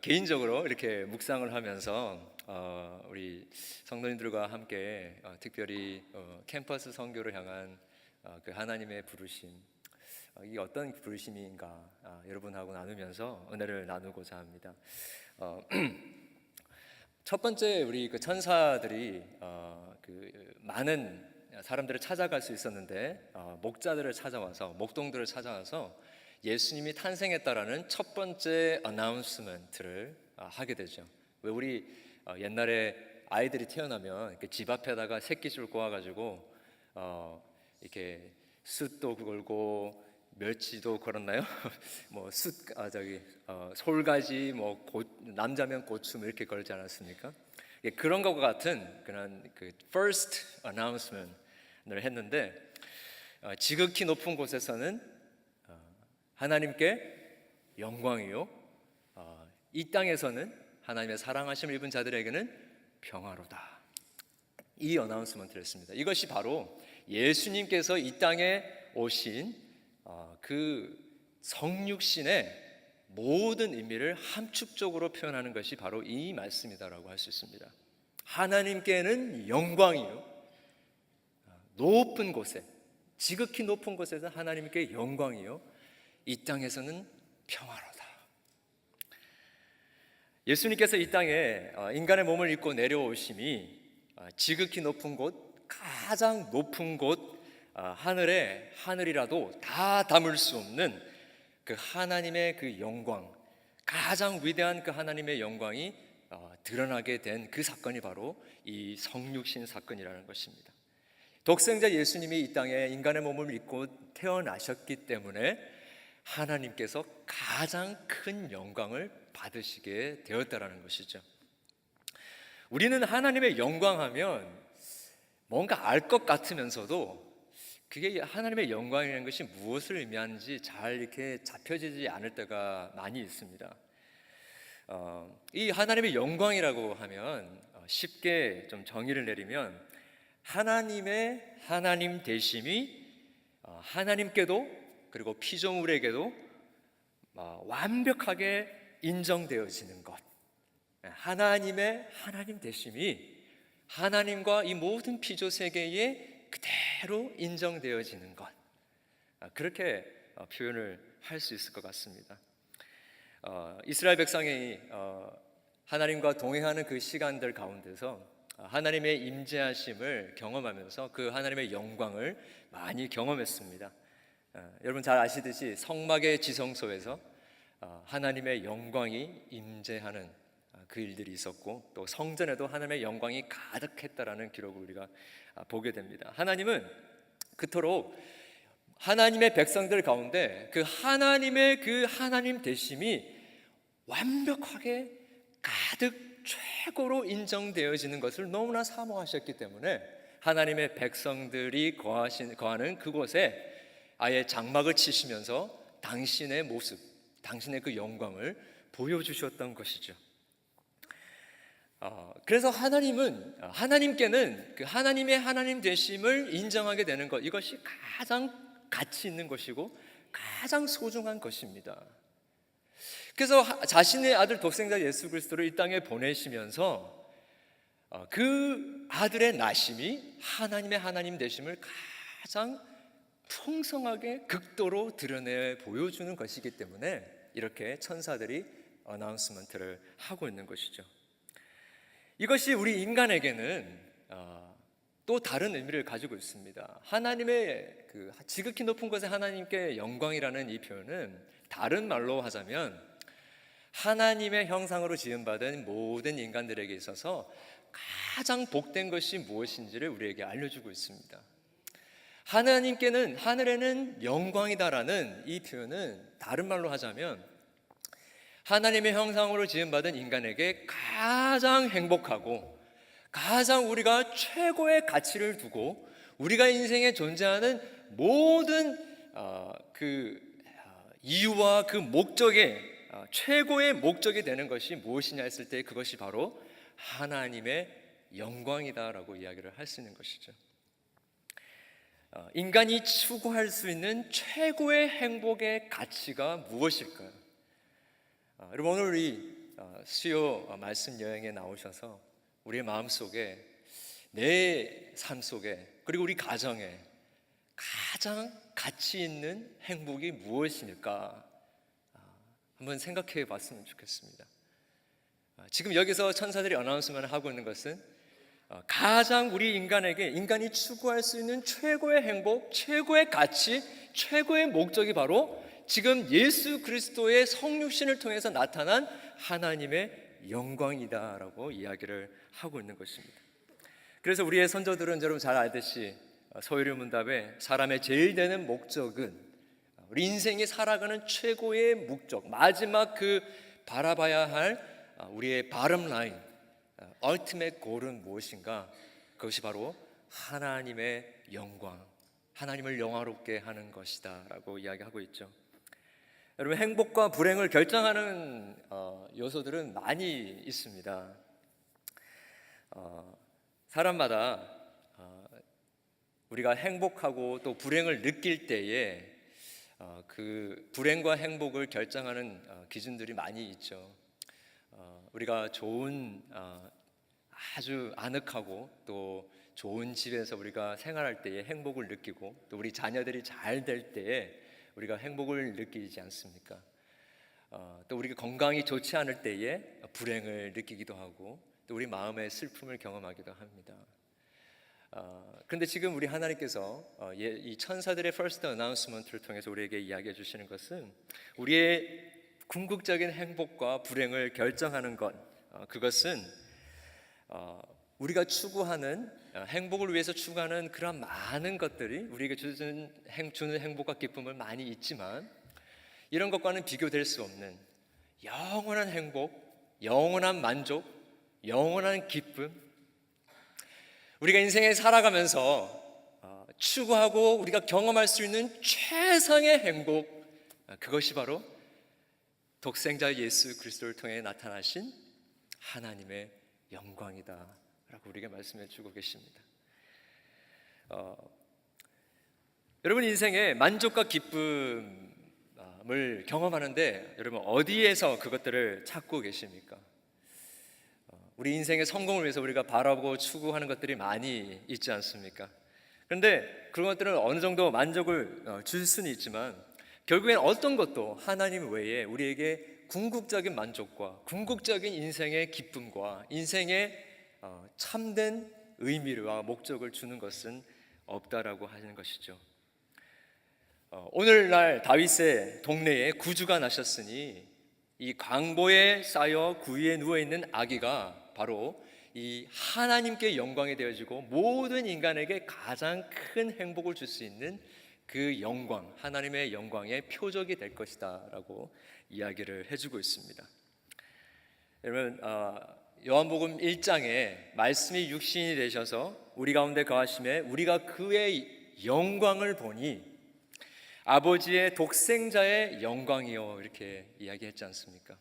개인적으로 이렇게 묵상을 하면서 우리 성도님들과 함께 특별히 캠퍼스 선교를 향한 그 하나님의 부르심, 이게 어떤 부르심인가 여러분하고 나누면서 은혜를 나누고자 합니다. 첫 번째, 우리 그 천사들이 그 많은 사람들을 찾아갈 수 있었는데 목자들을 찾아와서, 목동들을 찾아와서 예수님이 탄생했다라는 첫 번째 어나운스먼트를 하게 되죠. 왜 우리 옛날에 아이들이 태어나면 이렇게 집 앞에다가 새끼줄 꼬아가지고 이렇게 숯도 걸고 멸치도 걸었나요? 뭐 솔가지, 남자면 고추 이렇게 걸지 않았습니까? 그런 것과 같은 그런 그 first announcement을 했는데 지극히 높은 곳에서는 하나님께 영광이요, 이 땅에서는 하나님의 사랑하심을 입은 자들에게는 평화로다. 이 어나운스먼트를 했습니다. 이것이 바로 예수님께서 이 땅에 오신 그 성육신의 모든 의미를 함축적으로 표현하는 것이 바로 이 말씀이다라고 할 수 있습니다. 하나님께는 영광이요, 높은 곳에, 지극히 높은 곳에서 하나님께 영광이요, 이 땅에서는 평화로다. 예수님께서 이 땅에 인간의 몸을 입고 내려오심이 지극히 높은 곳, 가장 높은 곳, 하늘이라도 다 담을 수 없는 그 하나님의 그 영광, 가장 위대한 그 하나님의 영광이 드러나게 된 그 사건이 바로 이 성육신 사건이라는 것입니다. 독생자 예수님이 이 땅에 인간의 몸을 입고 태어나셨기 때문에 하나님께서 가장 큰 영광을 받으시게 되었다라는 것이죠. 우리는 하나님의 영광하면 뭔가 알 것 같으면서도 그게 하나님의 영광이라는 것이 무엇을 의미하는지 잘 이렇게 잡혀지지 않을 때가 많이 있습니다. 이 하나님의 영광이라고 하면 쉽게 좀 정의를 내리면 하나님의 하나님 되심이 하나님께도 그리고 피조물에게도 완벽하게 인정되어지는 것, 하나님의 하나님 되심이 하나님과 이 모든 피조 세계에 그대로 인정되어지는 것, 그렇게 표현을 할 수 있을 것 같습니다. 이스라엘 백성이 하나님과 동행하는 그 시간들 가운데서 하나님의 임재하심을 경험하면서 그 하나님의 영광을 많이 경험했습니다. 여러분 잘 아시듯이 성막의 지성소에서 하나님의 영광이 임재하는 그 일들이 있었고, 또 성전에도 하나님의 영광이 가득했다라는 기록을 우리가 보게 됩니다. 하나님은 그토록 하나님의 백성들 가운데 그 하나님의 그 하나님 되심이 완벽하게 가득 최고로 인정되어지는 것을 너무나 사모하셨기 때문에 하나님의 백성들이 거하는 그곳에 아예 장막을 치시면서 당신의 모습, 당신의 그 영광을 보여주셨던 것이죠. 그래서 하나님께는 그 하나님의 하나님 되심을 인정하게 되는 것, 이것이 가장 가치 있는 것이고 가장 소중한 것입니다. 그래서 자신의 아들 독생자 예수 그리스도를 이 땅에 보내시면서 그 아들의 나심이 하나님의 하나님 되심을 가장 풍성하게 극도로 드러내 보여주는 것이기 때문에 이렇게 천사들이 어나운스먼트를 하고 있는 것이죠. 이것이 우리 인간에게는 또 다른 의미를 가지고 있습니다. 하나님의 그 지극히 높은 곳에 하나님께 영광이라는 이 표현은 다른 말로 하자면 하나님의 형상으로 지음받은 모든 인간들에게 있어서 가장 복된 것이 무엇인지를 우리에게 알려주고 있습니다. 하나님께는 하늘에는 영광이다라는 이 표현은 다른 말로 하자면 하나님의 형상으로 지음받은 인간에게 가장 행복하고 가장 우리가 최고의 가치를 두고 우리가 인생에 존재하는 모든 그 이유와 그 목적의 최고의 목적이 되는 것이 무엇이냐 했을 때 그것이 바로 하나님의 영광이다라고 이야기를 할 수 있는 것이죠. 인간이 추구할 수 있는 최고의 행복의 가치가 무엇일까요? 여러분 오늘 우리 수요 말씀 여행에 나오셔서 우리의 마음속에, 내 삶 속에, 그리고 우리 가정에 가장 가치 있는 행복이 무엇일까 한번 생각해 봤으면 좋겠습니다. 지금 여기서 천사들이 어나운스먼을 하고 있는 것은 가장 우리 인간이 추구할 수 있는 최고의 행복, 최고의 가치, 최고의 목적이 바로 지금 예수 그리스도의 성육신을 통해서 나타난 하나님의 영광이다라고 이야기를 하고 있는 것입니다. 그래서 우리의 선조들은 여러분 잘 알듯이 소요리 문답에 사람의 제일 되는 목적은, 우리 인생이 살아가는 최고의 목적, 마지막 그 바라봐야 할 우리의 bottom line, ultimate goal은 무엇인가? 그것이 바로 하나님의 영광, 하나님을 영화롭게 하는 것이다 라고 이야기하고 있죠. 여러분, 행복과 불행을 결정하는 요소들은 많이 있습니다. 사람마다 우리가 행복하고 또 불행을 느낄 때에 그 불행과 행복을 결정하는 기준들이 많이 있죠. 우리가 좋은 아주 아늑하고 또 좋은 집에서 우리가 생활할 때에 행복을 느끼고, 또 우리 자녀들이 잘 될 때에 우리가 행복을 느끼지 않습니까? 또 우리가 건강이 좋지 않을 때에 불행을 느끼기도 하고, 또 우리 마음의 슬픔을 경험하기도 합니다. 그런데 지금 우리 하나님께서 이 천사들의 first announcement를 통해서 우리에게 이야기해 주시는 것은 우리의 궁극적인 행복과 불행을 결정하는 것, 그것은 우리가 추구하는, 행복을 위해서 추구하는 그런 많은 것들이 우리에게 주는 행복과 기쁨은 많이 있지만, 이런 것과는 비교될 수 없는 영원한 행복, 영원한 만족, 영원한 기쁨, 우리가 인생에 살아가면서 추구하고 우리가 경험할 수 있는 최상의 행복, 그것이 바로 독생자 예수 그리스도를 통해 나타나신 하나님의 영광이다 라고 우리에게 말씀해 주고 계십니다. 여러분, 인생에 만족과 기쁨을 경험하는데 여러분 어디에서 그것들을 찾고 계십니까? 우리 인생의 성공을 위해서 우리가 바라보고 추구하는 것들이 많이 있지 않습니까? 그런데 그런 것들은 어느 정도 만족을 줄 수는 있지만, 결국엔 어떤 것도 하나님 외에 우리에게 궁극적인 만족과 궁극적인 인생의 기쁨과 인생의 참된 의미와 목적을 주는 것은 없다라고 하는 것이죠. 오늘날 다윗의 동네에 구주가 나셨으니 이 광보에 쌓여 구유에 누워있는 아기가 바로 이 하나님께 영광이 되어지고 모든 인간에게 가장 큰 행복을 줄 수 있는 그 영광, 하나님의 영광의 표적이 될 것이다 라고 이야기를 해주고 있습니다. 여러분, 요한복음 1장에 말씀이 육신이 되셔서 우리 가운데 거하심에 우리가 그의 영광을 보니 아버지의 독생자의 영광이요, 이렇게 이야기했지 않습니까?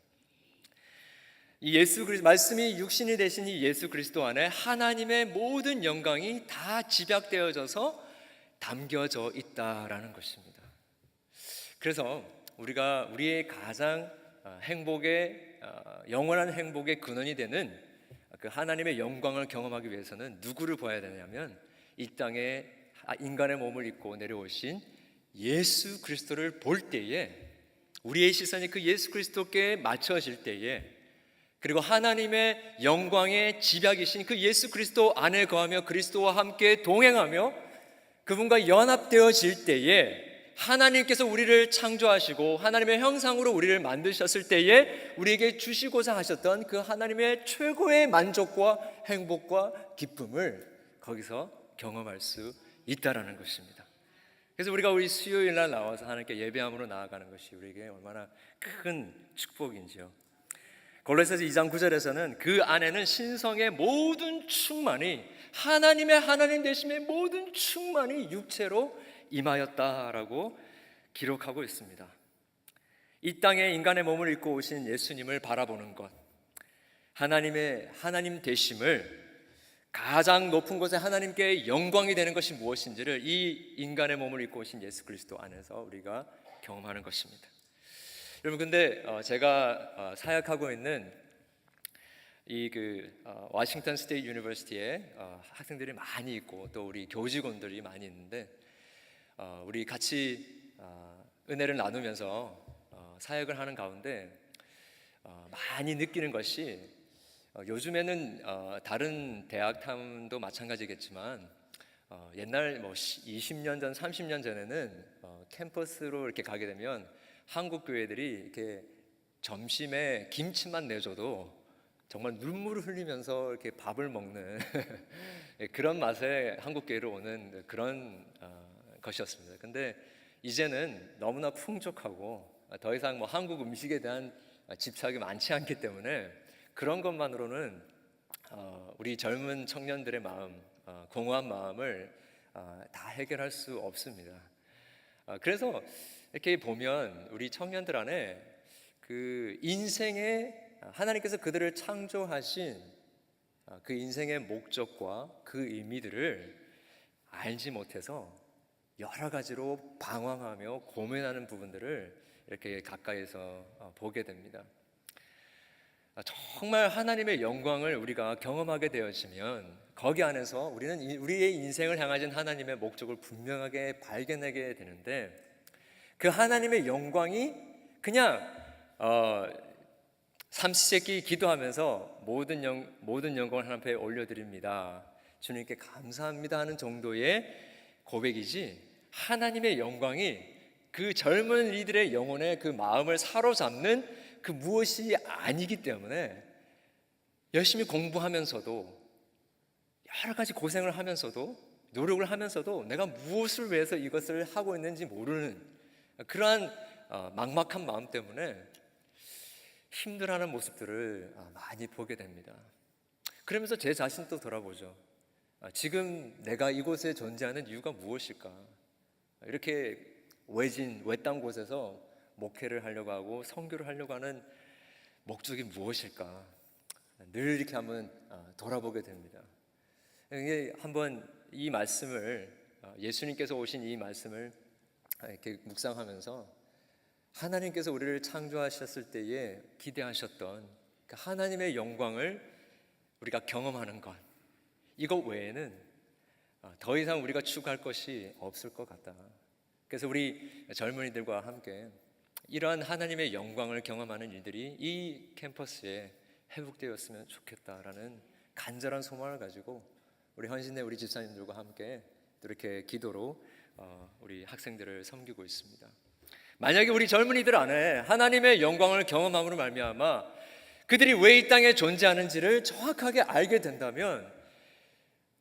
이 예수 그리스도, 말씀이 육신이 되신 이 예수 그리스도 안에 하나님의 모든 영광이 다 집약되어져서 담겨져 있다라는 것입니다. 그래서 우리가 우리의 가장 행복의 영원한 행복의 근원이 되는 그 하나님의 영광을 경험하기 위해서는 누구를 봐야 되냐면 이 땅에 인간의 몸을 입고 내려오신 예수 그리스도를 볼 때에, 우리의 시선이 그 예수 그리스도께 맞춰질 때에, 그리고 하나님의 영광의 집약이신 그 예수 그리스도 안에 거하며 그리스도와 함께 동행하며 그분과 연합되어질 때에, 하나님께서 우리를 창조하시고 하나님의 형상으로 우리를 만드셨을 때에 우리에게 주시고자 하셨던 그 하나님의 최고의 만족과 행복과 기쁨을 거기서 경험할 수 있다라는 것입니다. 그래서 우리가 우리 수요일 날 나와서 하나님께 예배함으로 나아가는 것이 우리에게 얼마나 큰 축복인지요. 골로새서 2장 9절에서는 그 안에는 신성의 모든 충만이, 하나님의 하나님 되심의 모든 충만이 육체로 임하였다라고 기록하고 있습니다. 이 땅에 인간의 몸을 입고 오신 예수님을 바라보는 것, 하나님의 하나님 되심을, 가장 높은 곳에 하나님께 영광이 되는 것이 무엇인지를 이 인간의 몸을 입고 오신 예수 그리스도 안에서 우리가 경험하는 것입니다. 여러분, 근데 제가 사역하고 있는 워싱턴 스테이트 유니버시티에 학생들이 많이 있고 또 우리 교직원들이 많이 있는데 우리 같이 은혜를 나누면서 사역을 하는 가운데 많이 느끼는 것이 요즘에는 다른 대학 탐도 마찬가지겠지만 옛날 20년 전, 30년 전에는 캠퍼스로 이렇게 가게 되면 한국 교회들이 이렇게 점심에 김치만 내줘도 정말 눈물을 흘리면서 이렇게 밥을 먹는 그런 맛에 한국 교회로 오는 그런 것이었습니다. 근데 이제는 너무나 풍족하고 더 이상 한국 음식에 대한 집착이 많지 않기 때문에 그런 것만으로는 우리 젊은 청년들의 마음, 공허한 마음을 다 해결할 수 없습니다. 그래서 이렇게 보면 우리 청년들 안에 그 인생의 하나님께서 그들을 창조하신 그 인생의 목적과 그 의미들을 알지 못해서 여러 가지로 방황하며 고민하는 부분들을 이렇게 가까이서 보게 됩니다. 정말 하나님의 영광을 우리가 경험하게 되어지면 거기 안에서 우리는 우리의 인생을 향하신 하나님의 목적을 분명하게 발견하게 되는데 그 하나님의 영광이 그냥 삼시세끼 기도하면서 모든 영광을 하나님 앞에 올려드립니다, 주님께 감사합니다 하는 정도의 고백이지, 하나님의 영광이 그 젊은 이들의 영혼의 그 마음을 사로잡는 그 무엇이 아니기 때문에 열심히 공부하면서도 여러 가지 고생을 하면서도 노력을 하면서도 내가 무엇을 위해서 이것을 하고 있는지 모르는 그러한 막막한 마음 때문에 힘들어하는 모습들을 많이 보게 됩니다. 그러면서 제 자신도 돌아보죠. 지금 내가 이곳에 존재하는 이유가 무엇일까? 이렇게 외딴 곳에서 목회를 하려고 하고 선교를 하려고 하는 목적이 무엇일까? 늘 이렇게 한번 돌아보게 됩니다. 이게 한번 이 말씀을 예수님께서 오신 이 말씀을 이렇게 묵상하면서 하나님께서 우리를 창조하셨을 때에 기대하셨던 그 하나님의 영광을 우리가 경험하는 것, 이것 외에는 더 이상 우리가 추구할 것이 없을 것 같다. 그래서 우리 젊은이들과 함께 이러한 하나님의 영광을 경험하는 일들이 이 캠퍼스에 회복되었으면 좋겠다라는 간절한 소망을 가지고 우리 헌신의 우리 집사님들과 함께 또 이렇게 기도로 우리 학생들을 섬기고 있습니다. 만약에 우리 젊은이들 안에 하나님의 영광을 경험함으로 말미암아 그들이 왜 이 땅에 존재하는지를 정확하게 알게 된다면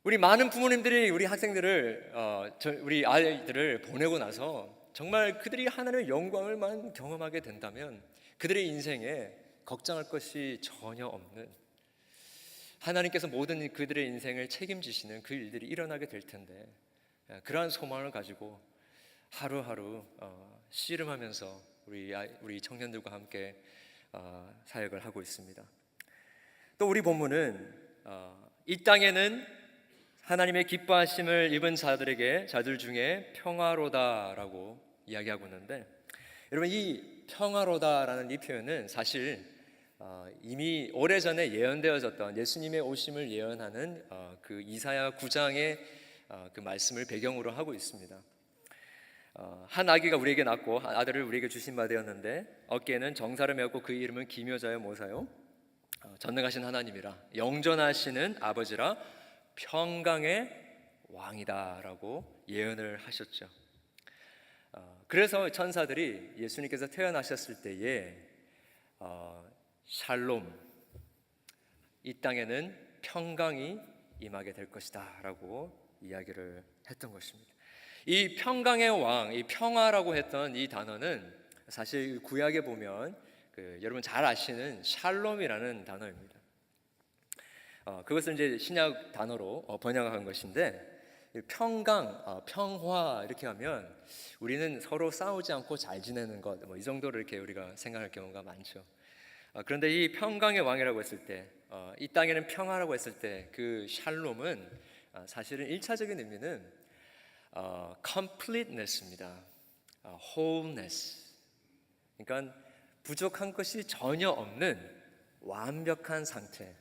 우리 많은 부모님들이 우리 학생들을 우리 아이들을 보내고 나서 정말 그들이 하나님의 영광을만 경험하게 된다면 그들의 인생에 걱정할 것이 전혀 없는, 하나님께서 모든 그들의 인생을 책임지시는 그 일들이 일어나게 될 텐데 그러한 소망을 가지고 하루하루 씨름하면서 우리 청년들과 함께 사역을 하고 있습니다. 또 우리 본문은 이 땅에는 하나님의 기뻐하심을 입은 자들 중에 평화로다라고 이야기하고 있는데, 여러분 이 평화로다라는 이 표현은 사실 이미 오래전에 예언되어졌던 예수님의 오심을 예언하는 그 이사야 9장의 그 말씀을 배경으로 하고 있습니다. 한 아기가 우리에게 낳고 아들을 우리에게 주신 바 되었는데 어깨에는 정사를 메었고 그 이름은 기묘자여 모사요 전능하신 하나님이라 영존하시는 아버지라 평강의 왕이다라고 예언을 하셨죠. 그래서 천사들이 예수님께서 태어나셨을 때에 샬롬, 이 땅에는 평강이 임하게 될 것이다 라고 이야기를 했던 것입니다. 이 평강의 왕, 이 평화라고 했던 이 단어는 사실 구약에 보면 여러분 잘 아시는 샬롬이라는 단어입니다. 그것을 이제 신약 단어로 번역한 것인데, 평강, 평화 이렇게 하면 우리는 서로 싸우지 않고 잘 지내는 것, 이 정도로 이렇게 우리가 생각할 경우가 많죠. 그런데 이 평강의 왕이라고 했을 때, 이 땅에는 평화라고 했을 때 그 샬롬은 사실은 1차적인 의미는 completeness입니다. wholeness. 그러니까 부족한 것이 전혀 없는 완벽한 상태.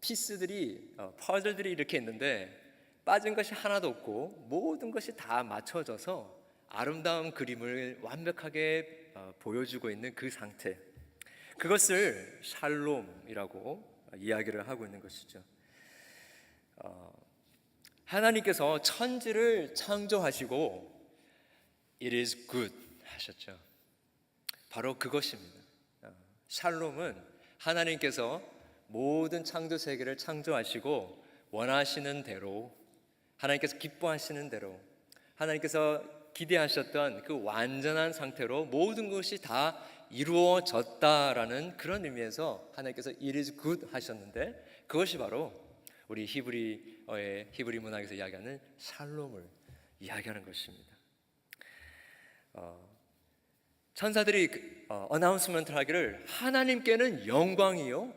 피스들이 퍼즐들이 이렇게 있는데 빠진 것이 하나도 없고 모든 것이 다 맞춰져서 아름다운 그림을 완벽하게 보여주고 있는 그 상태, 그것을 샬롬이라고 이야기를 하고 있는 것이죠. 하나님께서 천지를 창조하시고 It is good 하셨죠. 바로 그것입니다. 샬롬은 하나님께서 모든 창조 세계를 창조하시고 원하시는 대로, 하나님께서 기뻐하시는 대로, 하나님께서 기대하셨던 그 완전한 상태로 모든 것이 다 이루어졌다라는 그런 의미에서 하나님께서 It is good 하셨는데, 그것이 바로 우리 히브리 문학에서 이야기하는 샬롬을 이야기하는 것입니다. 천사들이 어나운스먼트를 하기를 하나님께는 영광이요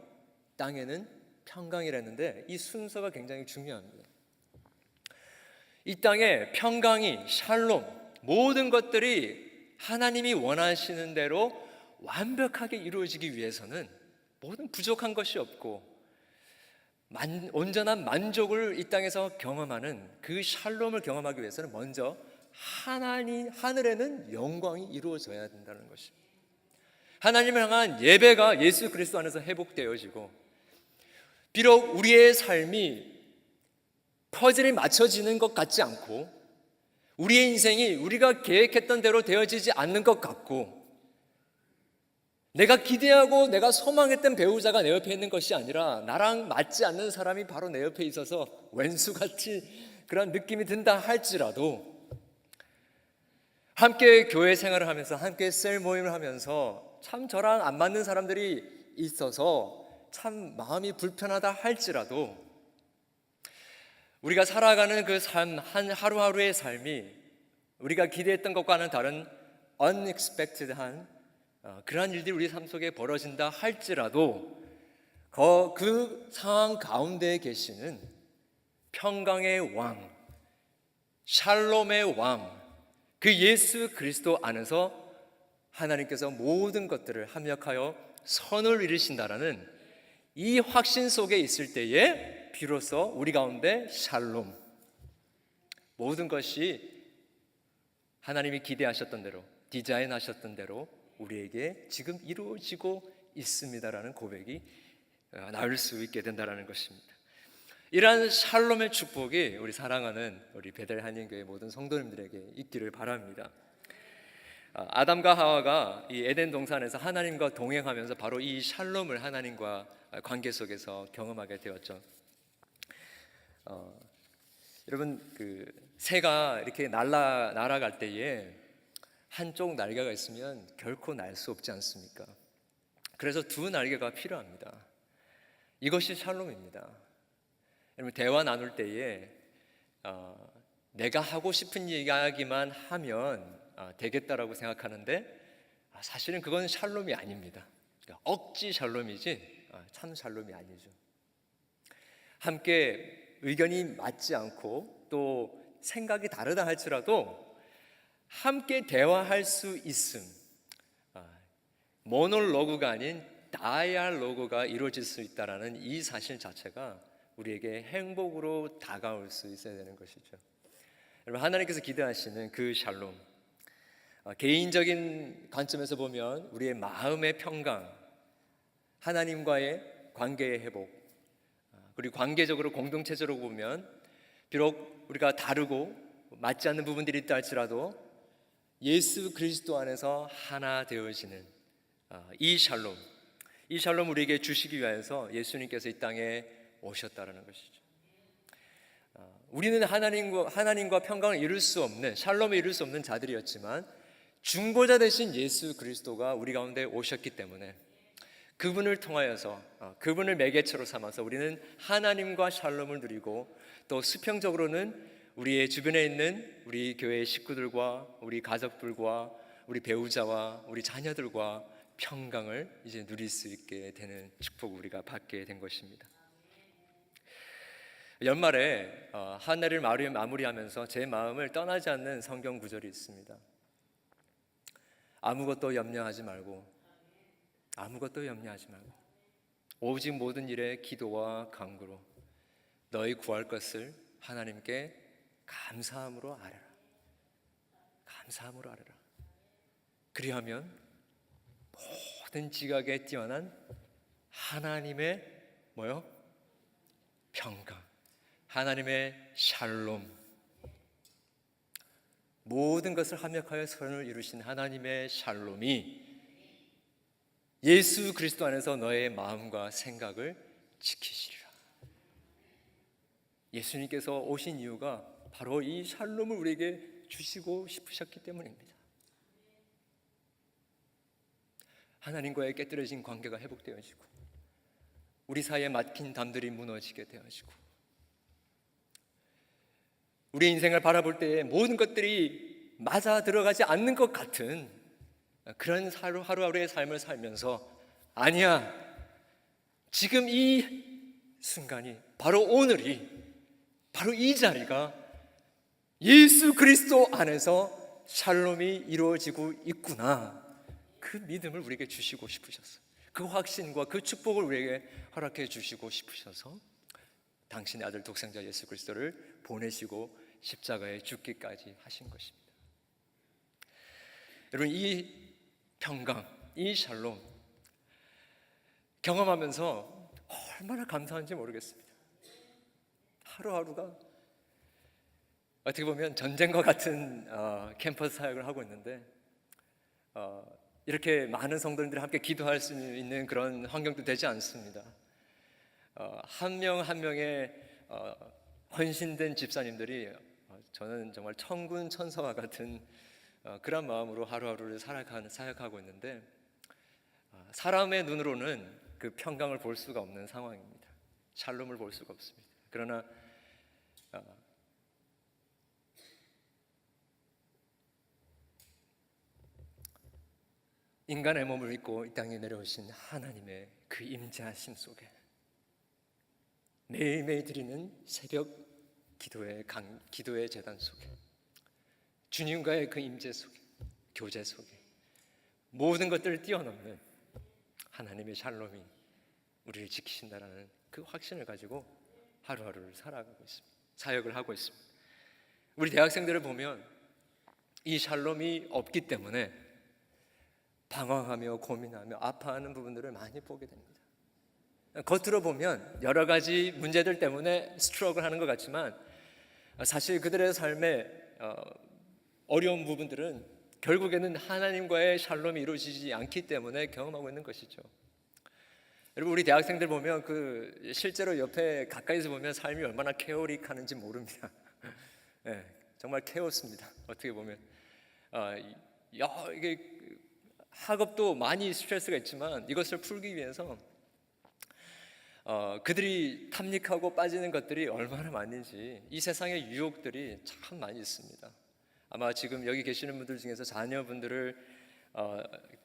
땅에는 평강이랬는데, 이 순서가 굉장히 중요합니다. 이 땅에 평강이, 샬롬, 모든 것들이 하나님이 원하시는 대로 완벽하게 이루어지기 위해서는 모든 부족한 것이 없고 온전한 만족을 이 땅에서 경험하는 그 샬롬을 경험하기 위해서는 먼저 하늘에는 영광이 이루어져야 된다는 것입니다. 하나님을 향한 예배가 예수 그리스도 안에서 회복되어지고, 비록 우리의 삶이 퍼즐이 맞춰지는 것 같지 않고 우리의 인생이 우리가 계획했던 대로 되어지지 않는 것 같고, 내가 기대하고 내가 소망했던 배우자가 내 옆에 있는 것이 아니라 나랑 맞지 않는 사람이 바로 내 옆에 있어서 왼수같이 그런 느낌이 든다 할지라도, 함께 교회 생활을 하면서 함께 셀 모임을 하면서 참 저랑 안 맞는 사람들이 있어서 참 마음이 불편하다 할지라도, 우리가 살아가는 그 삶, 한 하루하루의 삶이 우리가 기대했던 것과는 다른 unexpected한 그러한 일들이 우리 삶 속에 벌어진다 할지라도, 그 상황 가운데에 계시는 평강의 왕, 샬롬의 왕, 그 예수 그리스도 안에서 하나님께서 모든 것들을 합력하여 선을 이루신다라는 이 확신 속에 있을 때에 비로소 우리 가운데 샬롬, 모든 것이 하나님이 기대하셨던 대로, 디자인하셨던 대로 우리에게 지금 이루어지고 있습니다라는 고백이 나올 수 있게 된다는 것입니다. 이러한 샬롬의 축복이 우리 사랑하는 우리 베델 한인교회 모든 성도님들에게 있기를 바랍니다. 아담과 하와가 이 에덴 동산에서 하나님과 동행하면서 바로 이 샬롬을 하나님과 관계 속에서 경험하게 되었죠. 여러분, 그 새가 이렇게 날아갈 때에 한쪽 날개가 있으면 결코 날 수 없지 않습니까? 그래서 두 날개가 필요합니다. 이것이 샬롬입니다. 여러분, 대화 나눌 때에 내가 하고 싶은 이야기만 하면 되겠다라고 생각하는데, 사실은 그건 샬롬이 아닙니다. 억지 샬롬이지 참 샬롬이 아니죠. 함께 의견이 맞지 않고 또 생각이 다르다 할지라도 함께 대화할 수 있음, 모놀로그가 아닌 다이알로그가 이루어질 수 있다는 이 사실 자체가 우리에게 행복으로 다가올 수 있어야 되는 것이죠. 여러분, 하나님께서 기대하시는 그 샬롬, 개인적인 관점에서 보면 우리의 마음의 평강, 하나님과의 관계의 회복, 그리고 관계적으로 공동체적으로 보면 비록 우리가 다르고 맞지 않는 부분들이 있다 할지라도 예수 그리스도 안에서 하나 되어지는 이 샬롬 우리에게 주시기 위해서 예수님께서 이 땅에 오셨다라는 것이죠. 우리는 하나님과 평강을 이룰 수 없는, 샬롬을 이룰 수 없는 자들이었지만 중보자 되신 예수 그리스도가 우리 가운데 오셨기 때문에 그분을 통하여서, 그분을 매개체로 삼아서 우리는 하나님과 샬롬을 누리고, 또 수평적으로는 우리의 주변에 있는 우리 교회 식구들과 우리 가족들과 우리 배우자와 우리 자녀들과 평강을 이제 누릴 수 있게 되는 축복을 우리가 받게 된 것입니다. 연말에 한 해를 마무리하면서 제 마음을 떠나지 않는 성경 구절이 있습니다. 아무것도 염려하지 말고, 아무것도 염려하지 말고. 오직 모든 일에 기도와 간구로 너희 구할 것을 하나님께 감사함으로 아뢰라. 감사함으로 아뢰라. 그리하면 모든 지각에 뛰어난 하나님의 뭐요? 평강, 하나님의 샬롬, 모든 것을 합력하여 선을 이루신 하나님의 샬롬이 예수 그리스도 안에서 너의 마음과 생각을 지키시리라. 예수님께서 오신 이유가 바로 이 샬롬을 우리에게 주시고 싶으셨기 때문입니다. 하나님과의 깨뜨려진 관계가 회복되어지고 우리 사이에 막힌 담들이 무너지게 되어지고 우리 인생을 바라볼 때에 모든 것들이 맞아 들어가지 않는 것 같은 그런 하루하루의 삶을 살면서 아니야, 지금 이 순간이 바로 오늘이 바로 이 자리가 예수 그리스도 안에서 샬롬이 이루어지고 있구나, 그 믿음을 우리에게 주시고 싶으셨어요. 그 확신과 그 축복을 우리에게 허락해 주시고 싶으셔서 당신의 아들 독생자 예수 그리스도를 보내시고 십자가에 죽기까지 하신 것입니다. 여러분, 이 평강, 이 샬롬 경험하면서 얼마나 감사한지 모르겠습니다. 하루하루가 어떻게 보면 전쟁과 같은 캠퍼스 사역을 하고 있는데 이렇게 많은 성도님들이 함께 기도할 수 있는 그런 환경도 되지 않습니다. 한 명 한 명의 헌신된 집사님들이 저는 정말 천군 천사와 같은 그런 마음으로 하루하루를 사역하고 있는데 사람의 눈으로는 그 평강을 볼 수가 없는 상황입니다. 샬롬을 볼 수가 없습니다. 그러나 인간의 몸을 입고 이 땅에 내려오신 하나님의 그 임재하심 속에 매일매일 드리는 새벽 기도의 제단 속에 주님과의 그 임재 속에 교제 속에 모든 것들을 뛰어넘는 하나님의 샬롬이 우리를 지키신다라는 그 확신을 가지고 하루하루를 살아가고 있습니다. 사역을 하고 있습니다. 우리 대학생들을 보면 이 샬롬이 없기 때문에 방황하며 고민하며 아파하는 부분들을 많이 보게 됩니다. 겉으로 보면 여러 가지 문제들 때문에 스트러글 하는 것 같지만 사실 그들의 삶의 어려운 부분들은 결국에는 하나님과의 샬롬이 이루어지지 않기 때문에 경험하고 있는 것이죠. 여러분, 우리 대학생들 보면 그 실제로 옆에 가까이서 보면 삶이 얼마나 케오릭하는지 모릅니다. 네, 정말 케오스입니다. 어떻게 보면 이게 학업도 많이 스트레스가 있지만 이것을 풀기 위해서 그들이 탐닉하고 빠지는 것들이 얼마나 많은지, 이 세상의 유혹들이 참 많이 있습니다. 아마 지금 여기 계시는 분들 중에서 자녀분들을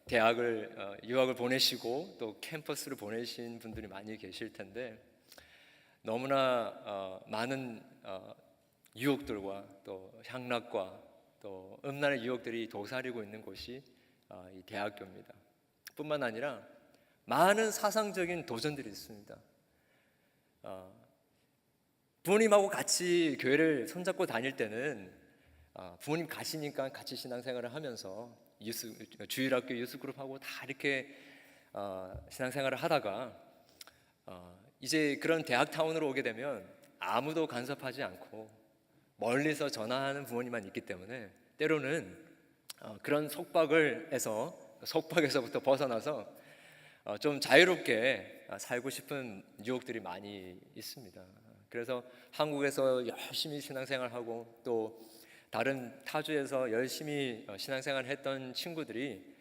대학을 유학을 보내시고 또 캠퍼스를 보내신 분들이 많이 계실 텐데 너무나 많은 유혹들과 또 향락과 또 음란의 유혹들이 도사리고 있는 곳이 이 대학교입니다. 뿐만 아니라 많은 사상적인 도전들이 있습니다. 부모님하고 같이 교회를 손잡고 다닐 때는 부모님 가시니까 같이 신앙생활을 하면서 주일학교 유스그룹하고 다 이렇게 신앙생활을 하다가 이제 그런 대학타운으로 오게 되면 아무도 간섭하지 않고 멀리서 전화하는 부모님만 있기 때문에 때로는 그런 속박에서부터 벗어나서 좀 자유롭게 살고 싶은 유혹들이 많이 있습니다. 그래서 한국에서 열심히 신앙생활하고 또 다른 타주에서 열심히 신앙생활을 했던 친구들이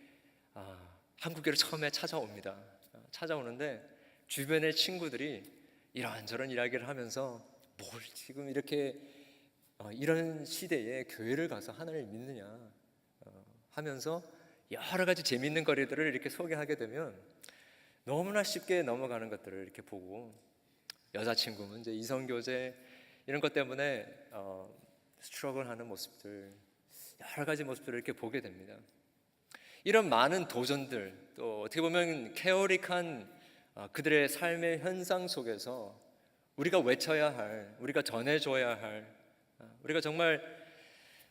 한국교회를 처음에 찾아옵니다. 찾아오는데 주변의 친구들이 이런저런 이야기를 하면서 뭘 지금 이렇게 이런 시대에 교회를 가서 하나님을 믿느냐 하면서 여러 가지 재미있는 거리들을 이렇게 소개하게 되면 너무나 쉽게 넘어가는 것들을 이렇게 보고 여자친구는 이제 이성교제 이런 것 때문에 스트러글하는 모습들, 여러 가지 모습들을 이렇게 보게 됩니다. 이런 많은 도전들, 또 어떻게 보면 케어릭한 그들의 삶의 현상 속에서 우리가 외쳐야 할, 우리가 전해줘야 할, 우리가 정말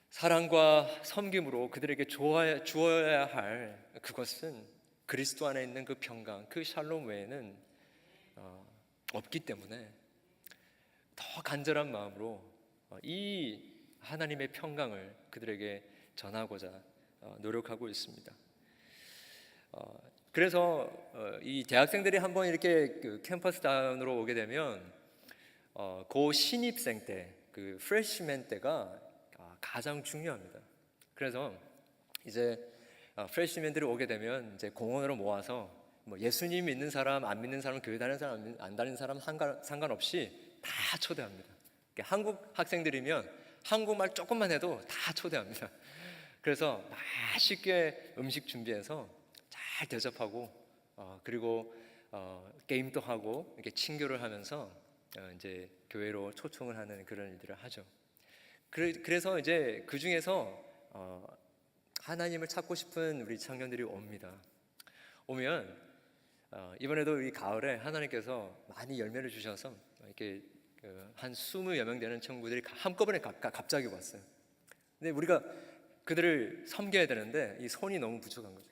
사랑과 섬김으로 그들에게 주어야 할 그것은 그리스도 안에 있는 그 평강, 그 샬롬 외에는 없기 때문에 더 간절한 마음으로 이 하나님의 평강을 그들에게 전하고자 노력하고 있습니다. 그래서 이 대학생들이 한번 이렇게 그 캠퍼스 다운으로 오게 되면 고 신입생 때, 그 프레시맨 때가 가장 중요합니다. 그래서 이제 프레시맨들이 오게 되면 이제 공원으로 모아서 뭐 예수님 믿는 사람, 안 믿는 사람, 교회 다니는 사람, 안 다니는 사람 상관없이 다 초대합니다. 한국 학생들이면 한국말 조금만 해도 다 초대합니다. 그래서 맛있게 음식 준비해서 잘 대접하고 그리고 게임도 하고 이렇게 친교를 하면서 이제 교회로 초청을 하는 그런 일들을 하죠. 그래서 이제 그 중에서 하나님을 찾고 싶은 우리 청년들이 오면 이번에도 이 가을에 하나님께서 많이 열매를 주셔서 이렇게 한 20여 명 되는 친구들이 한꺼번에 갑자기 왔어요. 근데 우리가 그들을 섬겨야 되는데 이 손이 너무 부족한 거죠.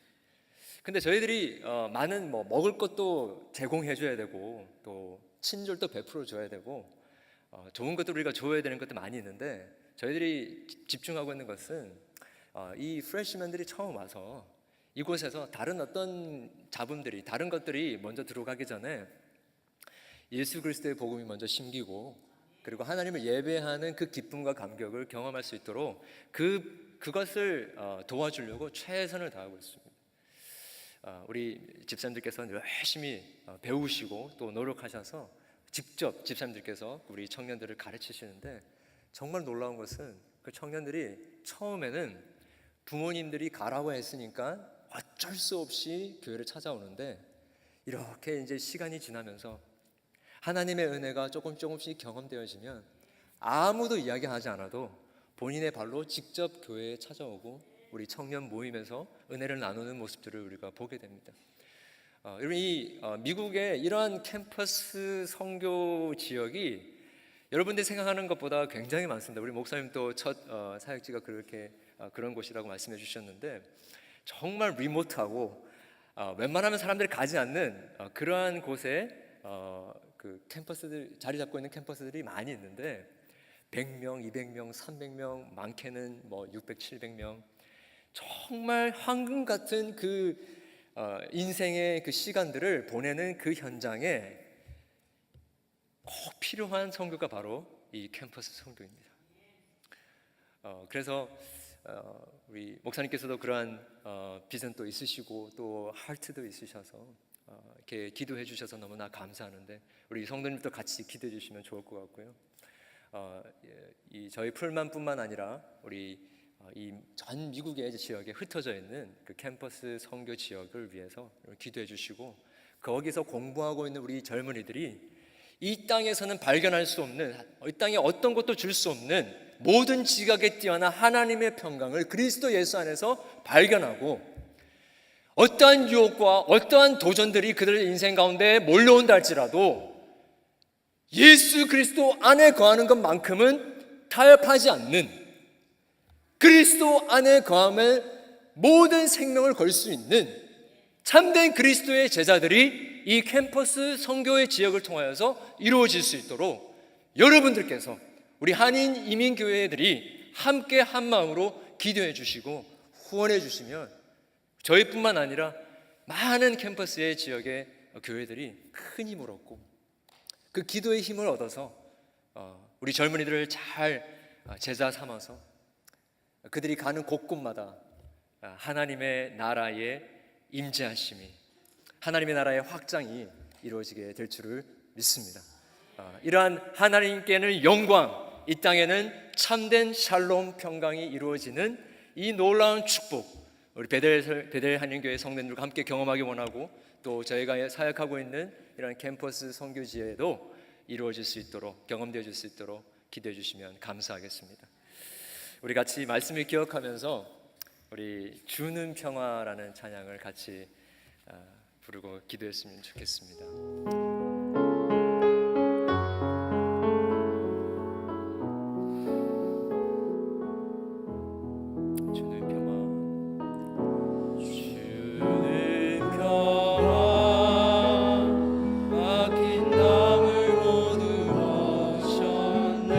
근데 저희들이 많은 뭐 먹을 것도 제공해 줘야 되고 또 친절도 베풀어 줘야 되고 좋은 것도 우리가 줘야 되는 것도 많이 있는데 저희들이 집중하고 있는 것은 이 프레시맨들이 처음 와서 이곳에서 다른 어떤 잡음들이, 다른 것들이 먼저 들어가기 전에 예수 그리스도의 복음이 먼저 심기고 그리고 하나님을 예배하는 그 기쁨과 감격을 경험할 수 있도록 그것을 도와주려고 최선을 다하고 있습니다. 우리 집사님들께서는 열심히 배우시고 또 노력하셔서 직접 집사님들께서 우리 청년들을 가르치시는데 정말 놀라운 것은 그 청년들이 처음에는 부모님들이 가라고 했으니까 어쩔 수 없이 교회를 찾아오는데 이렇게 이제 시간이 지나면서 하나님의 은혜가 조금씩 경험되어지면 아무도 이야기하지 않아도 본인의 발로 직접 교회에 찾아오고 우리 청년 모임에서 은혜를 나누는 모습들을 우리가 보게 됩니다. 여러분 이 미국의 이러한 캠퍼스 선교 지역이 여러분들이 생각하는 것보다 굉장히 많습니다. 우리 목사님도 첫 사역지가 그렇게 그런 곳이라고 말씀해 주셨는데 정말 리모트하고 웬만하면 사람들이 가지 않는 그러한 곳에 그 캠퍼스들 자리 잡고 있는 캠퍼스들이 많이 있는데 100명, 200명, 300명, 많게는 뭐 600, 700명 정말 황금 같은 그 인생의 그 시간들을 보내는 그 현장에 꼭 필요한 선교가 바로 이 캠퍼스 선교입니다. 그래서 우리 목사님께서도 그러한 비전도 있으시고 또 하트도 있으셔서 이렇게 기도해 주셔서 너무나 감사하는데 우리 성도님도 같이 기도해 주시면 좋을 것 같고요. 이 저희 풀만뿐만 아니라 우리 이 전 미국의 지역에 흩어져 있는 그 캠퍼스 선교 지역을 위해서 기도해 주시고 거기서 공부하고 있는 우리 젊은이들이 이 땅에서는 발견할 수 없는 이 땅에 어떤 것도 줄 수 없는 모든 지각에 뛰어난 하나님의 평강을 그리스도 예수 안에서 발견하고 어떠한 유혹과 어떠한 도전들이 그들의 인생 가운데 몰려온다 할지라도 예수 그리스도 안에 거하는 것만큼은 타협하지 않는 그리스도 안에 거함을 모든 생명을 걸 수 있는 참된 그리스도의 제자들이 이 캠퍼스 선교의 지역을 통하여서 이루어질 수 있도록 여러분들께서 우리 한인 이민교회들이 함께 한 마음으로 기도해 주시고 후원해 주시면 저희뿐만 아니라 많은 캠퍼스의 지역의 교회들이 큰 힘을 얻고 그 기도의 힘을 얻어서 우리 젊은이들을 잘 제자 삼아서 그들이 가는 곳곳마다 하나님의 나라의 임재하심이 하나님의 나라의 확장이 이루어지게 될 줄을 믿습니다. 이러한 하나님께는 영광, 이 땅에는 참된 샬롬 평강이 이루어지는 이 놀라운 축복 우리 베델 한인교회 성도님들과 함께 경험하기 원하고 또 저희가 사역하고 있는 이런 캠퍼스 선교지에도 이루어질 수 있도록 경험되어질 수 있도록 기도해 주시면 감사하겠습니다. 우리 같이 말씀을 기억하면서 우리 주는 평화라는 찬양을 같이 부르고 기도했으면 좋겠습니다. 주는 평화, 주는 평화, 막힌 담을 모두 하셨네.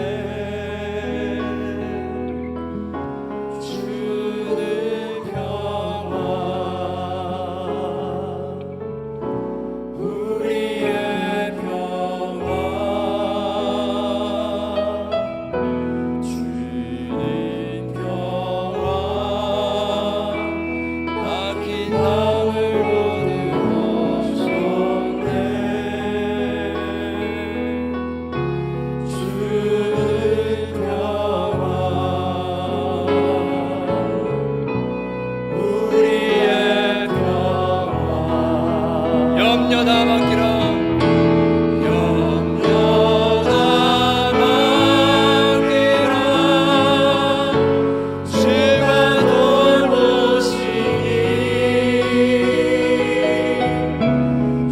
주는 평화, 우리의 평화, 주는 평화, 막힌 담을 모두 하셨네. 주는 평화, 우리의 평화, 염려 다 맡기라. 염려 다 맡기라. 주가 돌보시니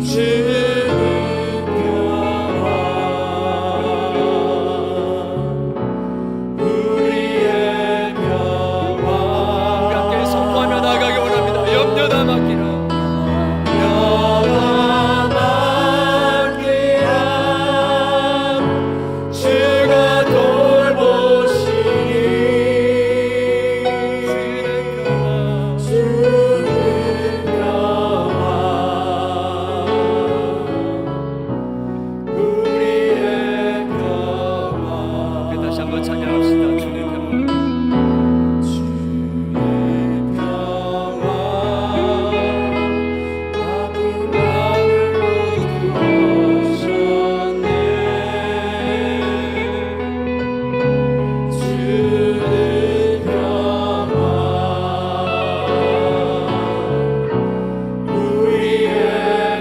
주는 평화, 우리의 평화. 우리 함께 선포하며 나아가기 원합니다. 염려 다 맡기라. 염려 다 맡기라. 주가 돌보시니 주는 평화, 우리의 평화. 다시 한번 찬양합시다. 주는 평화, 주는 평화, 막힌 담을 모두 하셨네. 주는 평화, 우리의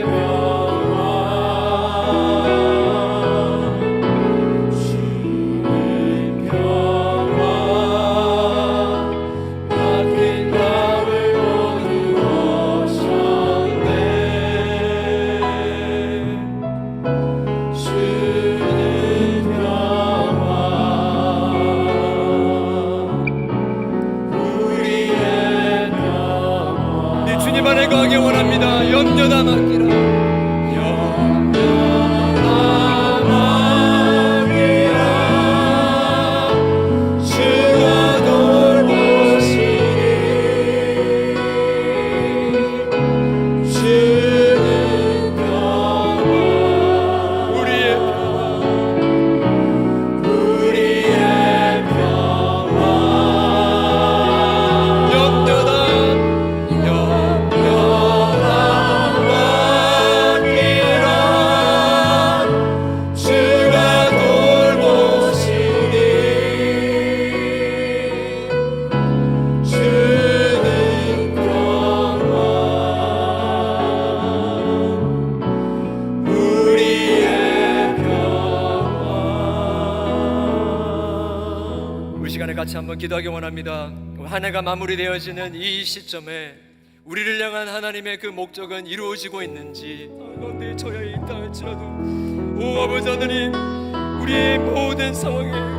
평화, 주는 평화, 막힌 담을 모두 하셨네. 주는 평화, 우리의 평화. 네 주님 안에 거하기 원합니다. 염려 다 맡기라. 염려 다 맡기라. 주가 돌보시니 주는 평화, 우리의 평화, 우리의 평화. 염려 다 맡기라. 주가 돌보시니 주는 평화, 우리의 평화. 우리 시간에 같이 한번 기도하기 원합니다. 한 해가 마무리되어지는 이 시점에 우리를 향한 하나님의 그 목적은 이루어지고 있는지 가운데 처해 있다 할지라도 오 아버지 하나님, 우리의 모든 상황에